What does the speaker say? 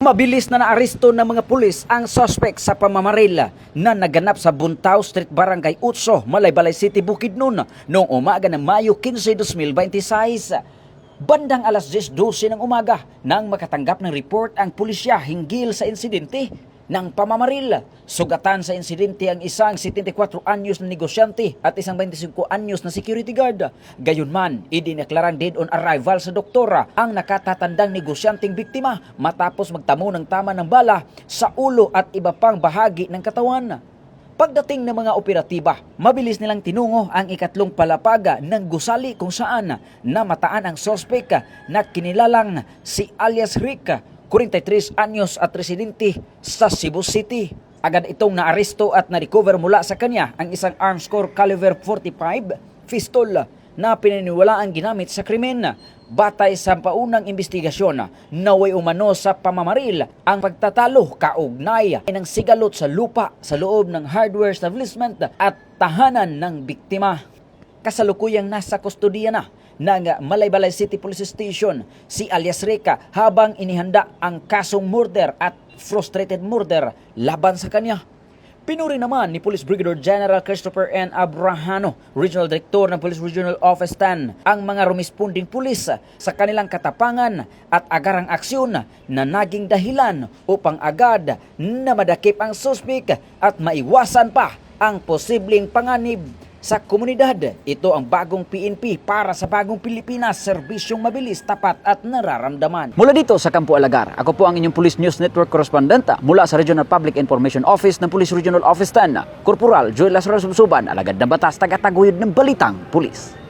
Mabilis na naaresto ng mga pulis ang suspect sa pamamaril na naganap sa Buntao Street, Barangay Utso, Malaybalay City, Bukidnon noong umaga ng Mayo 15, 2026. Bandang alas 10:12 ng umaga nang makatanggap ng report ang pulisya hinggil sa insidente ng pamamaril. Sugatan sa insidente ang isang 74 anyos na negosyante at isang 25 anyos na security guard. Gayunman, idineklarang dead on arrival sa doktora ang nakatatandang negosyanteng biktima matapos magtamo ng tama ng bala sa ulo at iba pang bahagi ng katawan. Pagdating ng mga operatiba, mabilis nilang tinungo ang ikatlong palapaga ng gusali kung saan namataan ang sospek na kinilalang si alias Rick, 43 anyos at residente sa Cebu City. Agad itong naaresto at na-recover mula sa kanya ang isang armscore caliber 45 pistol na pinaniniwalaang ginamit sa krimen. Batay sa paunang investigasyon, naway umano sa pamamaril ang pagtatalo kaugnay ng sigalot sa lupa sa loob ng hardware establishment at tahanan ng biktima. Kasalukuyang nasa kustodiya na ng Malaybalay City Police Station si alias Rica habang inihanda ang kasong murder at frustrated murder laban sa kanya. Pinuri naman ni Police Brigadier General Christopher N. Abrahano, Regional Director ng Police Regional Office 10, ang mga rumisponding pulis sa kanilang katapangan at agarang aksyon na naging dahilan upang agad na madakip ang suspek at maiwasan pa ang posibleng panganib sa komunidad. Ito ang bagong PNP para sa bagong Pilipinas, serbisyong mabilis, tapat at nararamdaman. Mula dito sa Campo Alagar, ako po ang inyong Police News Network Correspondent mula sa Regional Public Information Office ng Police Regional Office 10, Corporal Joel Lazaro Subsuban, alagad ng batas, tagataguyod ng balitang pulis.